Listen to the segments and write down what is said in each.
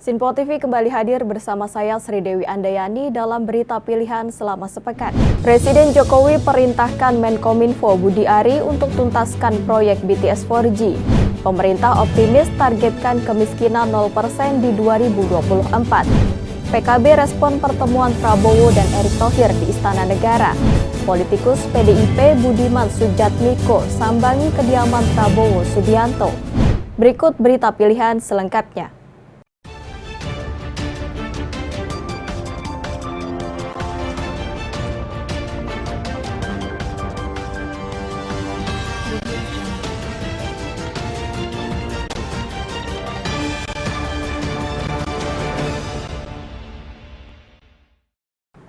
Sinpo TV kembali hadir bersama saya Sri Dewi Andayani dalam berita pilihan selama sepekan. Presiden Jokowi perintahkan Menkominfo Budi Ari untuk tuntaskan proyek BTS 4G. Pemerintah optimis targetkan kemiskinan 0% di 2024. PKB respon pertemuan Prabowo dan Erick Thohir di Istana Negara. Politikus PDIP Budiman Sujatmiko sambangi kediaman Prabowo Subianto. Berikut berita pilihan selengkapnya.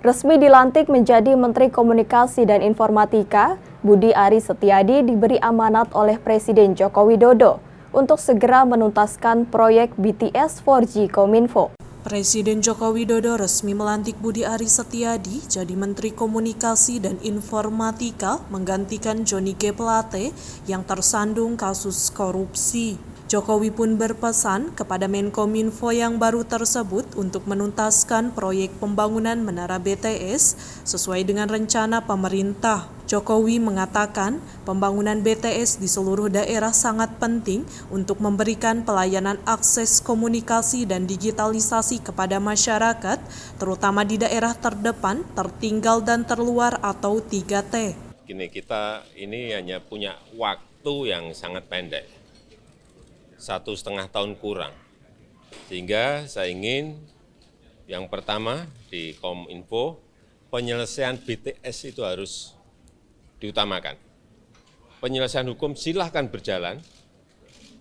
Resmi dilantik menjadi Menteri Komunikasi dan Informatika, Budi Ari Setiadi diberi amanat oleh Presiden Joko Widodo untuk segera menuntaskan proyek BTS 4G Kominfo. Presiden Joko Widodo resmi melantik Budi Ari Setiadi jadi Menteri Komunikasi dan Informatika menggantikan Johnny G. Plate yang tersandung kasus korupsi. Jokowi pun berpesan kepada Menkominfo yang baru tersebut untuk menuntaskan proyek pembangunan menara BTS sesuai dengan rencana pemerintah. Jokowi mengatakan pembangunan BTS di seluruh daerah sangat penting untuk memberikan pelayanan akses komunikasi dan digitalisasi kepada masyarakat, terutama di daerah terdepan, tertinggal dan terluar atau 3T. Kita ini hanya punya waktu yang sangat pendek. 1,5 tahun kurang, sehingga saya ingin yang pertama di Kominfo, penyelesaian BTS itu harus diutamakan. Penyelesaian hukum silahkan berjalan,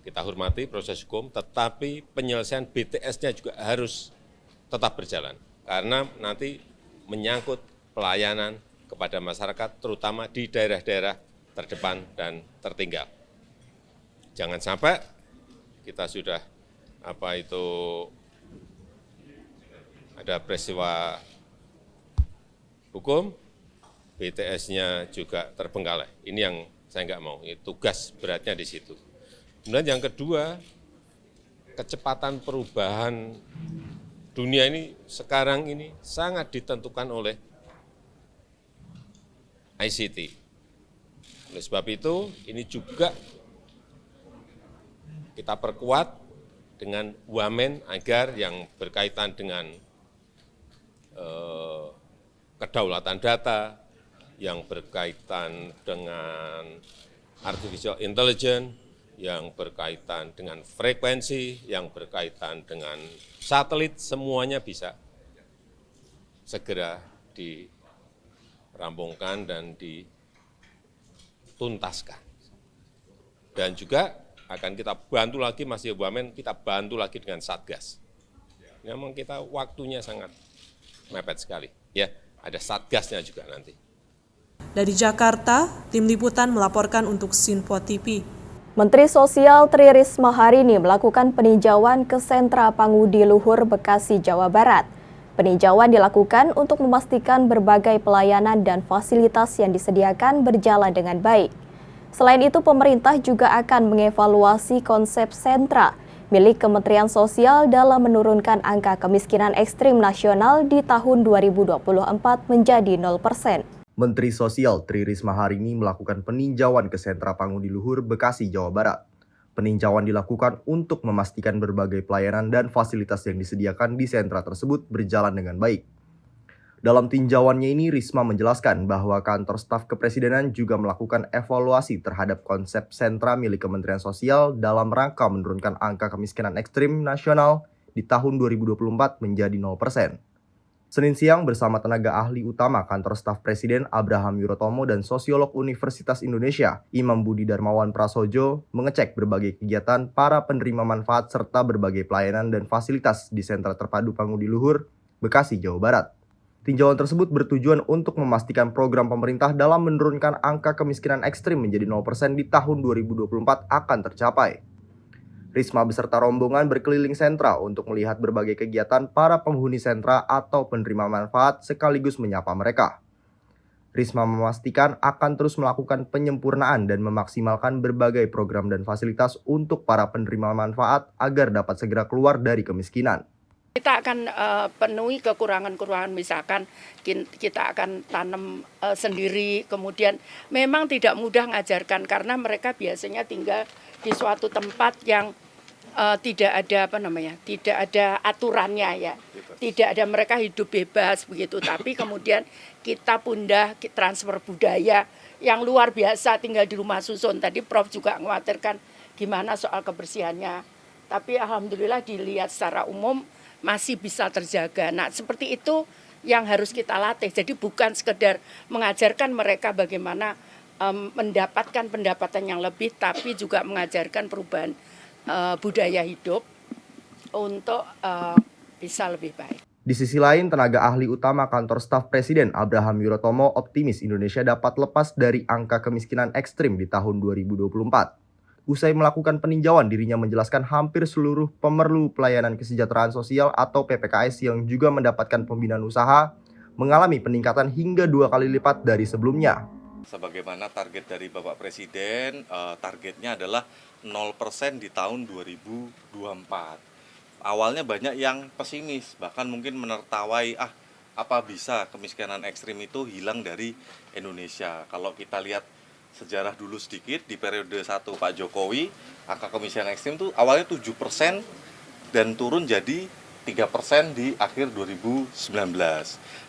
kita hormati proses hukum, tetapi penyelesaian BTS-nya juga harus tetap berjalan, karena nanti menyangkut pelayanan kepada masyarakat, terutama di daerah-daerah terdepan dan tertinggal. Jangan sampai kita sudah ada peristiwa hukum, BTS-nya juga terbengkalai. Ini yang saya nggak mau, tugas beratnya di situ. Kemudian yang kedua, kecepatan perubahan dunia ini sekarang ini sangat ditentukan oleh ICT. Oleh sebab itu, ini juga kita perkuat dengan wamen agar yang berkaitan dengan kedaulatan data, yang berkaitan dengan artificial intelligence, yang berkaitan dengan frekuensi, yang berkaitan dengan satelit, semuanya bisa segera dirampungkan dan dituntaskan. Dan juga akan kita bantu lagi, Mas Wamen, kita bantu lagi dengan Satgas. Memang kita waktunya sangat mepet sekali. Ya, ada Satgasnya juga nanti. Dari Jakarta, tim liputan melaporkan untuk Sinpo TV. Menteri Sosial Tri Risma hari ini melakukan peninjauan ke Sentra Pangudi Luhur, Bekasi, Jawa Barat. Peninjauan dilakukan untuk memastikan berbagai pelayanan dan fasilitas yang disediakan berjalan dengan baik. Selain itu, pemerintah juga akan mengevaluasi konsep sentra milik Kementerian Sosial dalam menurunkan angka kemiskinan ekstrim nasional di tahun 2024 menjadi 0%. Menteri Sosial Tri Risma hari ini melakukan peninjauan ke Sentra Pangudi Luhur, Bekasi, Jawa Barat. Peninjauan dilakukan untuk memastikan berbagai pelayanan dan fasilitas yang disediakan di sentra tersebut berjalan dengan baik. Dalam tinjauannya ini, Risma menjelaskan bahwa kantor staf kepresidenan juga melakukan evaluasi terhadap konsep sentra milik Kementerian Sosial dalam rangka menurunkan angka kemiskinan ekstrim nasional di tahun 2024 menjadi 0%. Senin siang bersama tenaga ahli utama kantor staf presiden Abraham Wirotomo dan sosiolog Universitas Indonesia, Imam Budi Darmawan Prasojo, mengecek berbagai kegiatan para penerima manfaat serta berbagai pelayanan dan fasilitas di Sentra Terpadu Pangudi Luhur, Bekasi, Jawa Barat. Tinjauan tersebut bertujuan untuk memastikan program pemerintah dalam menurunkan angka kemiskinan ekstrim menjadi 0% di tahun 2024 akan tercapai. Risma beserta rombongan berkeliling sentra untuk melihat berbagai kegiatan para penghuni sentra atau penerima manfaat sekaligus menyapa mereka. Risma memastikan akan terus melakukan penyempurnaan dan memaksimalkan berbagai program dan fasilitas untuk para penerima manfaat agar dapat segera keluar dari kemiskinan. Kita akan penuhi kekurangan-kekurangan, misalkan kita akan tanam sendiri, kemudian memang tidak mudah mengajarkan karena mereka biasanya tinggal di suatu tempat yang tidak ada tidak ada aturannya ya, tidak ada, mereka hidup bebas begitu. Tapi kemudian kita transfer budaya yang luar biasa, tinggal di rumah susun. Tadi Prof juga mengkhawatirkan gimana soal kebersihannya, tapi alhamdulillah dilihat secara umum masih bisa terjaga. Nah, seperti itu yang harus kita latih. Jadi bukan sekedar mengajarkan mereka bagaimana mendapatkan pendapatan yang lebih, tapi juga mengajarkan perubahan budaya hidup untuk bisa lebih baik. Di sisi lain, tenaga ahli utama kantor staf Presiden Abraham Wirotomo optimis Indonesia dapat lepas dari angka kemiskinan ekstrim di tahun 2024. Usai melakukan peninjauan, dirinya menjelaskan hampir seluruh pemerlu pelayanan kesejahteraan sosial atau PPKS yang juga mendapatkan pembinaan usaha mengalami peningkatan hingga 2 kali lipat dari sebelumnya. Sebagaimana target dari Bapak Presiden, targetnya adalah 0% di tahun 2024. Awalnya banyak yang pesimis, bahkan mungkin menertawai, apa bisa kemiskinan ekstrim itu hilang dari Indonesia. Kalau kita lihat sejarah dulu sedikit, di periode 1 Pak Jokowi, angka kemiskinan ekstrim itu awalnya 7% dan turun jadi 3% di akhir 2019.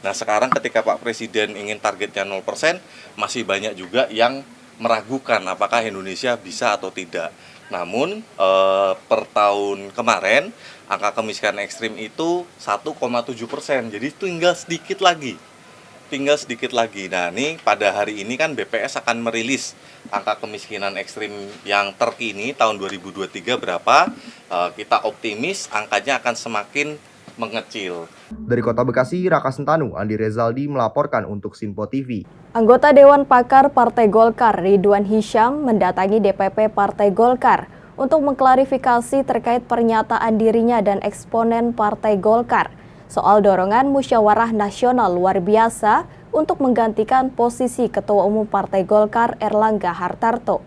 Nah, sekarang ketika Pak Presiden ingin targetnya 0%, masih banyak juga yang meragukan apakah Indonesia bisa atau tidak. Namun, per tahun kemarin, angka kemiskinan ekstrim itu 1,7%, jadi tinggal sedikit lagi. Nah, ini pada hari ini kan BPS akan merilis angka kemiskinan ekstrim yang terkini tahun 2023 berapa. Kita optimis angkanya akan semakin mengecil. Dari Kota Bekasi, Raka Sentanu, Andi Rezaldi melaporkan untuk Sinpo TV. Anggota Dewan Pakar Partai Golkar Ridwan Hisyam mendatangi DPP Partai Golkar untuk mengklarifikasi terkait pernyataan dirinya dan eksponen Partai Golkar soal dorongan musyawarah nasional luar biasa untuk menggantikan posisi Ketua Umum Partai Golkar Erlangga Hartarto.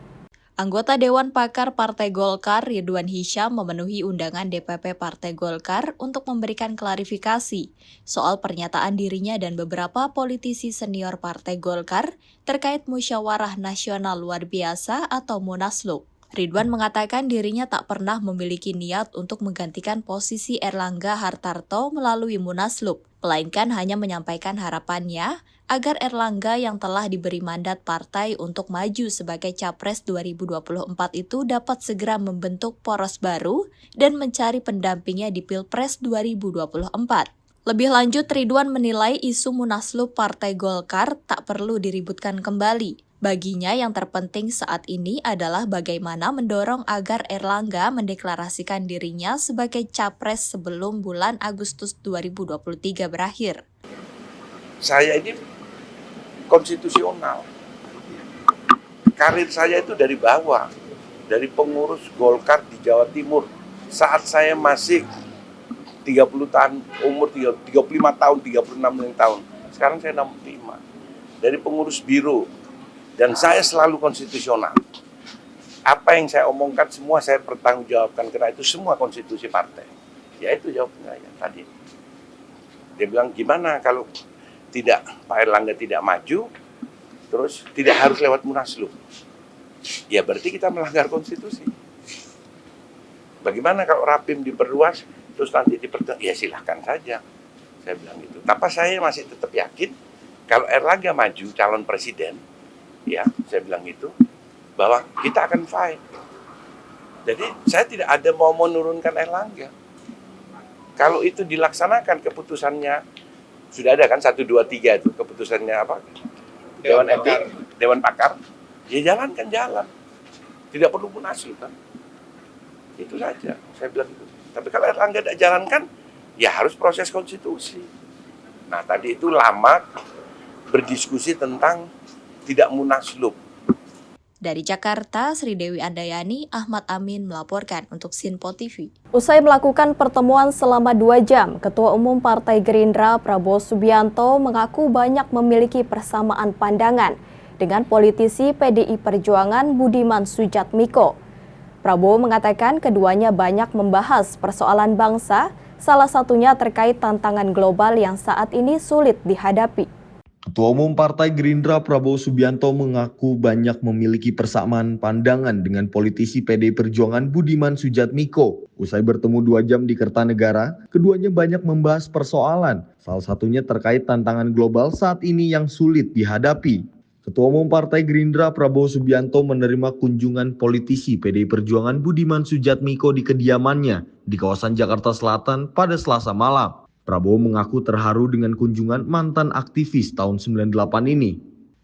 Anggota Dewan Pakar Partai Golkar Ridwan Hisyam memenuhi undangan DPP Partai Golkar untuk memberikan klarifikasi soal pernyataan dirinya dan beberapa politisi senior Partai Golkar terkait musyawarah nasional luar biasa atau Munaslup. Ridwan mengatakan dirinya tak pernah memiliki niat untuk menggantikan posisi Erlangga Hartarto melalui Munaslup, melainkan hanya menyampaikan harapannya agar Erlangga yang telah diberi mandat partai untuk maju sebagai Capres 2024 itu dapat segera membentuk poros baru dan mencari pendampingnya di Pilpres 2024. Lebih lanjut, Ridwan menilai isu Munaslup Partai Golkar tak perlu diributkan kembali. Baginya yang terpenting saat ini adalah bagaimana mendorong agar Erlangga mendeklarasikan dirinya sebagai Capres sebelum bulan Agustus 2023 berakhir. Saya ini konstitusional. Karir saya itu dari bawah, dari pengurus Golkar di Jawa Timur. Saat saya masih 30 tahun, umur 35 tahun, 36 tahun. Sekarang saya 65. Dari pengurus biro. Dan saya selalu konstitusional. Apa yang saya omongkan semua saya pertanggungjawabkan karena itu semua konstitusi partai. Ya itu jawabnya ya tadi. Dia bilang gimana kalau tidak Pak Erlangga tidak maju, terus tidak harus lewat Munaslup. Ya berarti kita melanggar konstitusi. Bagaimana kalau Rapim diperluas, terus nanti diperluas? Ya silahkan saja. Saya bilang gitu. Tapi saya masih tetap yakin kalau Erlangga maju calon presiden, ya, saya bilang itu bahwa kita akan fight. Jadi saya tidak ada mau menurunkan Erlangga. Kalau itu dilaksanakan keputusannya sudah ada kan 1, 2, 3 itu keputusannya apa? Dewan Etik, Dewan Pakar. Ya jalankan jalan. Tidak perlu Munaslup kan. Itu saja. Saya bilang itu. Tapi kalau Erlangga tidak jalankan, ya harus proses konstitusi. Nah tadi itu lama berdiskusi tentang tidak Munaslup. Dari Jakarta, Sri Dewi Andayani, Ahmad Amin melaporkan untuk Sinpo TV. Usai melakukan pertemuan selama 2 jam, Ketua Umum Partai Gerindra Prabowo Subianto mengaku banyak memiliki persamaan pandangan dengan politisi PDI Perjuangan Budiman Sujatmiko. Prabowo mengatakan keduanya banyak membahas persoalan bangsa salah satunya terkait tantangan global yang saat ini sulit dihadapi. Ketua Umum Partai Gerindra Prabowo Subianto mengaku banyak memiliki persamaan pandangan dengan politisi PDI Perjuangan Budiman Sujatmiko. Usai bertemu 2 jam di Kertanegara, keduanya banyak membahas persoalan, salah satunya terkait tantangan global saat ini yang sulit dihadapi. Ketua Umum Partai Gerindra Prabowo Subianto menerima kunjungan politisi PDI Perjuangan Budiman Sujatmiko di kediamannya di kawasan Jakarta Selatan pada Selasa malam. Prabowo mengaku terharu dengan kunjungan mantan aktivis tahun 98 ini.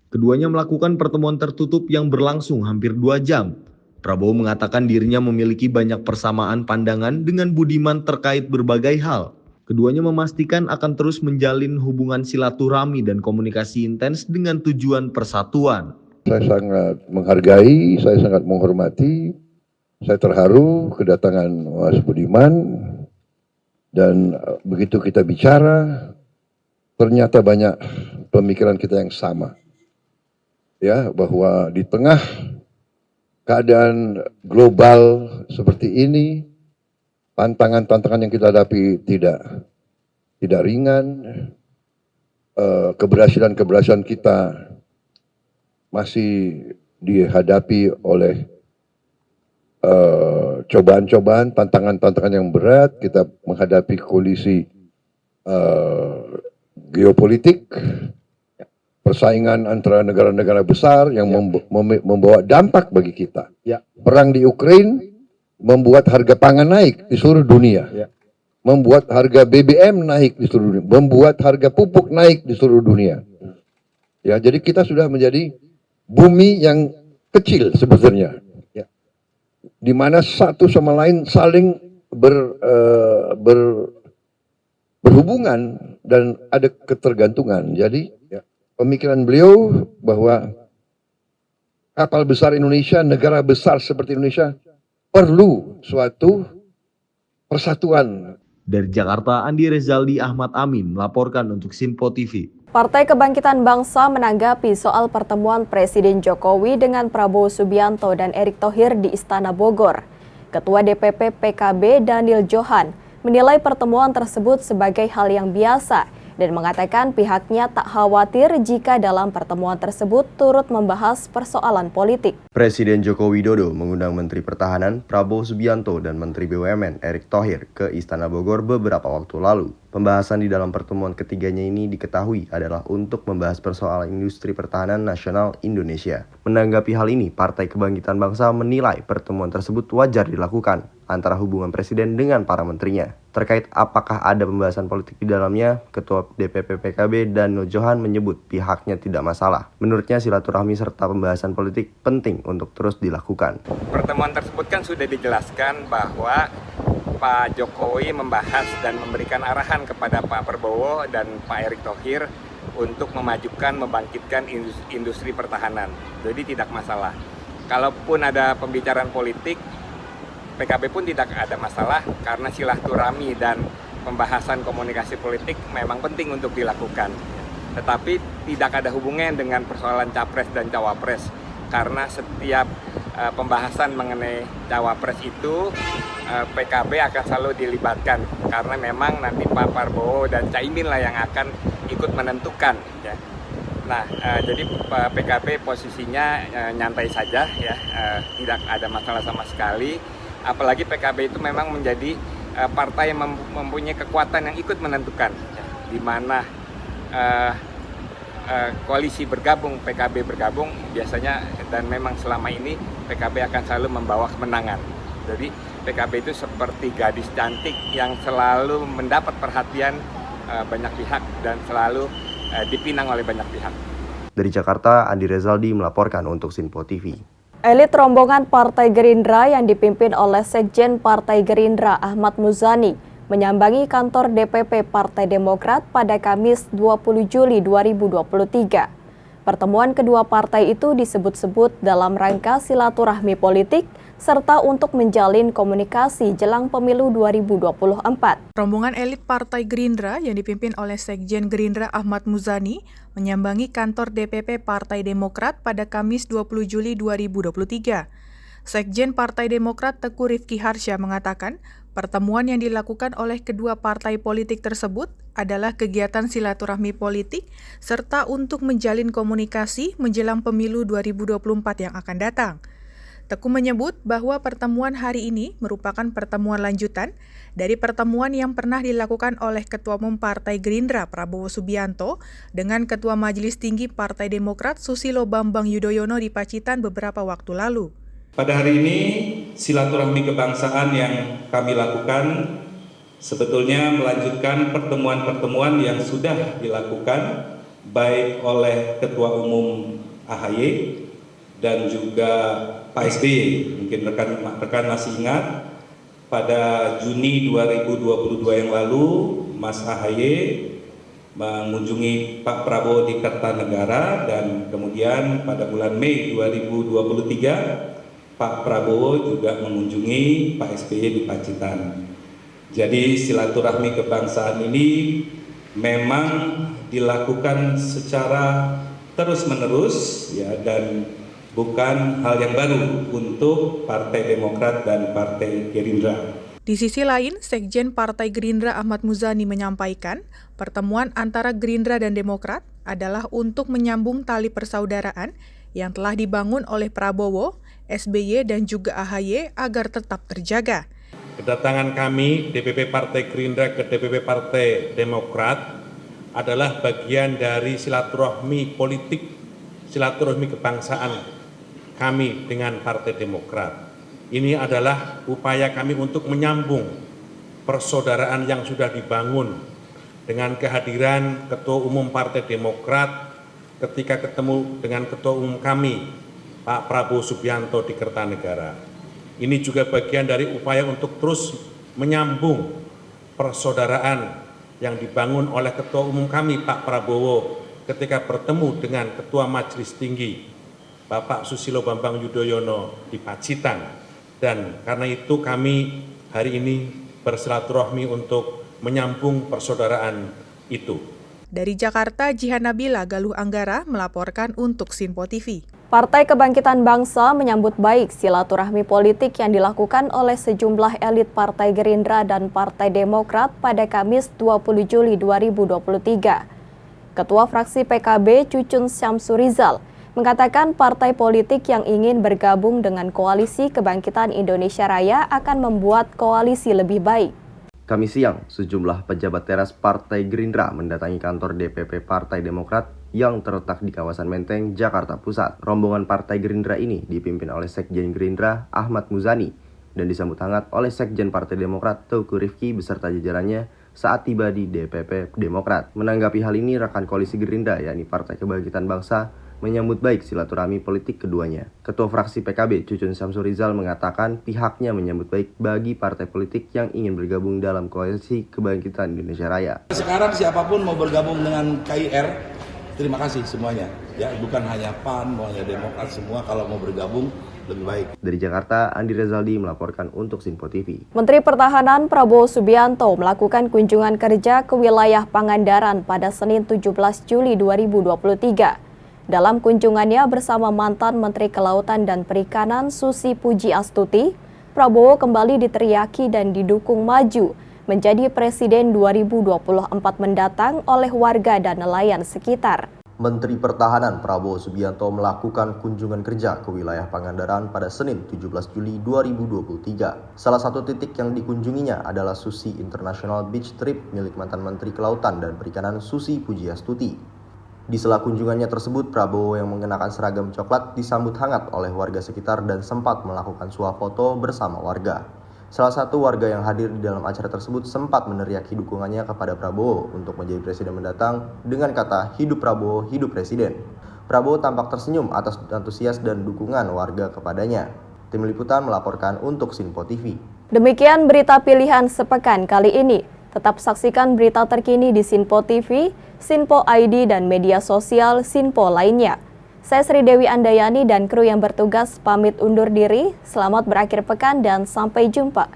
Keduanya melakukan pertemuan tertutup yang berlangsung hampir 2 jam. Prabowo mengatakan dirinya memiliki banyak persamaan pandangan dengan Budiman terkait berbagai hal. Keduanya memastikan akan terus menjalin hubungan silaturahmi dan komunikasi intens dengan tujuan persatuan. Saya sangat menghargai, saya sangat menghormati, saya terharu kedatangan Mas Budiman. Dan begitu kita bicara, ternyata banyak pemikiran kita yang sama. Ya, bahwa di tengah keadaan global seperti ini, tantangan-tantangan yang kita hadapi tidak ringan. Keberhasilan-keberhasilan kita masih dihadapi oleh cobaan-cobaan, tantangan-tantangan yang berat. Kita menghadapi kondisi geopolitik, persaingan antara negara-negara besar yang membawa dampak bagi kita. Perang di Ukraina membuat harga pangan naik di seluruh dunia, membuat harga BBM naik di seluruh dunia, membuat harga pupuk naik di seluruh dunia. Ya, jadi kita sudah menjadi bumi yang kecil sebetulnya, di mana satu sama lain saling berhubungan dan ada ketergantungan. Jadi pemikiran beliau bahwa kapal besar Indonesia, negara besar seperti Indonesia perlu suatu persatuan. Dari Jakarta, Andi Rezaldi Ahmad Amin melaporkan untuk Sinpo TV. Partai Kebangkitan Bangsa menanggapi soal pertemuan Presiden Jokowi dengan Prabowo Subianto dan Erick Thohir di Istana Bogor. Ketua DPP PKB Daniel Johan menilai pertemuan tersebut sebagai hal yang biasa dan mengatakan pihaknya tak khawatir jika dalam pertemuan tersebut turut membahas persoalan politik. Presiden Joko Widodo mengundang Menteri Pertahanan Prabowo Subianto dan Menteri BUMN Erick Thohir ke Istana Bogor beberapa waktu lalu. Pembahasan di dalam pertemuan ketiganya ini diketahui adalah untuk membahas persoalan industri pertahanan nasional Indonesia. Menanggapi hal ini, Partai Kebangkitan Bangsa menilai pertemuan tersebut wajar dilakukan antara hubungan presiden dengan para menterinya. Terkait apakah ada pembahasan politik di dalamnya, Ketua DPP PKB Daniel Johan menyebut pihaknya tidak masalah. Menurutnya silaturahmi serta pembahasan politik penting untuk terus dilakukan. Pertemuan tersebut kan sudah dijelaskan bahwa Pak Jokowi membahas dan memberikan arahan kepada Pak Prabowo dan Pak Erick Thohir untuk memajukan, membangkitkan industri pertahanan. Jadi tidak masalah. Kalaupun ada pembicaraan politik, PKB pun tidak ada masalah karena silaturahmi dan pembahasan komunikasi politik memang penting untuk dilakukan. Tetapi tidak ada hubungannya dengan persoalan capres dan cawapres karena setiap pembahasan mengenai cawapres itu PKB akan selalu dilibatkan karena memang nanti Pak Prabowo dan Caimin lah yang akan ikut menentukan ya. Nah, jadi PKB posisinya nyantai saja ya, tidak ada masalah sama sekali. Apalagi PKB itu memang menjadi partai yang mempunyai kekuatan yang ikut menentukan ya, di mana koalisi bergabung, PKB bergabung biasanya dan memang selama ini PKB akan selalu membawa kemenangan. Jadi PKB itu seperti gadis cantik yang selalu mendapat perhatian banyak pihak dan selalu dipinang oleh banyak pihak. Dari Jakarta, Andi Rezaldi melaporkan untuk Sinpo TV. Elit rombongan Partai Gerindra yang dipimpin oleh Sekjen Partai Gerindra Ahmad Muzani menyambangi kantor DPP Partai Demokrat pada Kamis 20 Juli 2023. Pertemuan kedua partai itu disebut-sebut dalam rangka silaturahmi politik serta untuk menjalin komunikasi jelang pemilu 2024. Rombongan elit Partai Gerindra yang dipimpin oleh Sekjen Gerindra Ahmad Muzani menyambangi kantor DPP Partai Demokrat pada Kamis 20 Juli 2023. Sekjen Partai Demokrat Teguh Rifki Harsha mengatakan, pertemuan yang dilakukan oleh kedua partai politik tersebut adalah kegiatan silaturahmi politik serta untuk menjalin komunikasi menjelang pemilu 2024 yang akan datang. Teguh menyebut bahwa pertemuan hari ini merupakan pertemuan lanjutan dari pertemuan yang pernah dilakukan oleh Ketua Umum Partai Gerindra Prabowo Subianto dengan Ketua Majelis Tinggi Partai Demokrat Susilo Bambang Yudhoyono di Pacitan beberapa waktu lalu. Pada hari ini, silaturahmi kebangsaan yang kami lakukan sebetulnya melanjutkan pertemuan-pertemuan yang sudah dilakukan baik oleh Ketua Umum AHY dan juga Pak SBY. Mungkin rekan masih ingat, pada Juni 2022 yang lalu, Mas AHY mengunjungi Pak Prabowo di Kertanegara, dan kemudian pada bulan Mei 2023, Pak Prabowo juga mengunjungi Pak SBY di Pacitan. Jadi silaturahmi kebangsaan ini memang dilakukan secara terus-menerus ya, dan bukan hal yang baru untuk Partai Demokrat dan Partai Gerindra. Di sisi lain, Sekjen Partai Gerindra Ahmad Muzani menyampaikan, pertemuan antara Gerindra dan Demokrat adalah untuk menyambung tali persaudaraan yang telah dibangun oleh Prabowo, SBY dan juga AHY agar tetap terjaga. Kedatangan kami DPP Partai Gerindra ke DPP Partai Demokrat adalah bagian dari silaturahmi politik, silaturahmi kebangsaan kami dengan Partai Demokrat. Ini adalah upaya kami untuk menyambung persaudaraan yang sudah dibangun dengan kehadiran Ketua Umum Partai Demokrat ketika ketemu dengan Ketua Umum kami, Pak Prabowo Subianto di Kertanegara. Ini juga bagian dari upaya untuk terus menyambung persaudaraan yang dibangun oleh Ketua Umum kami, Pak Prabowo, ketika bertemu dengan Ketua Majelis Tinggi, Bapak Susilo Bambang Yudhoyono di Pacitan. Dan karena itu kami hari ini bersilaturahmi untuk menyambung persaudaraan itu. Dari Jakarta, Jihan Nabila Galuh Anggara melaporkan untuk Sinpo TV. Partai Kebangkitan Bangsa menyambut baik silaturahmi politik yang dilakukan oleh sejumlah elit Partai Gerindra dan Partai Demokrat pada Kamis 20 Juli 2023. Ketua fraksi PKB Cucun Syamsurizal mengatakan partai politik yang ingin bergabung dengan Koalisi Kebangkitan Indonesia Raya akan membuat koalisi lebih baik. Kamis siang, sejumlah pejabat teras Partai Gerindra mendatangi kantor DPP Partai Demokrat yang terletak di kawasan Menteng, Jakarta Pusat. Rombongan Partai Gerindra ini dipimpin oleh Sekjen Gerindra Ahmad Muzani dan disambut hangat oleh Sekjen Partai Demokrat Teguh Rifki beserta jajarannya saat tiba di DPP Demokrat. Menanggapi hal ini, rekan koalisi Gerindra yakni Partai Kebangkitan Bangsa menyambut baik silaturahmi politik keduanya. Ketua fraksi PKB Cucun Syamsurizal mengatakan pihaknya menyambut baik bagi partai politik yang ingin bergabung dalam Koalisi Kebangkitan Indonesia Raya. Sekarang siapapun mau bergabung dengan KIR, terima kasih semuanya. Ya, bukan hanya PAN, mau hanya Demokrat, semua kalau mau bergabung lebih baik. Dari Jakarta, Andi Rezaldi melaporkan untuk Sinpo TV. Menteri Pertahanan Prabowo Subianto melakukan kunjungan kerja ke wilayah Pangandaran pada Senin 17 Juli 2023. Dalam kunjungannya bersama mantan Menteri Kelautan dan Perikanan Susi Puji Astuti, Prabowo kembali diteriaki dan didukung maju menjadi Presiden 2024 mendatang oleh warga dan nelayan sekitar. Menteri Pertahanan Prabowo Subianto melakukan kunjungan kerja ke wilayah Pangandaran pada Senin 17 Juli 2023. Salah satu titik yang dikunjunginya adalah Susi International Beach Trip milik mantan Menteri Kelautan dan Perikanan Susi Puji Astuti. Di sela kunjungannya tersebut, Prabowo yang mengenakan seragam coklat disambut hangat oleh warga sekitar dan sempat melakukan swafoto bersama warga. Salah satu warga yang hadir di dalam acara tersebut sempat meneriaki dukungannya kepada Prabowo untuk menjadi presiden mendatang dengan kata "Hidup Prabowo, hidup presiden". Prabowo tampak tersenyum atas antusias dan dukungan warga kepadanya. Tim Liputan melaporkan untuk Sinpo TV. Demikian berita pilihan sepekan kali ini. Tetap saksikan berita terkini di Sinpo TV, Sinpo ID, dan media sosial Sinpo lainnya. Saya Sri Dewi Andayani dan kru yang bertugas pamit undur diri. Selamat berakhir pekan dan sampai jumpa.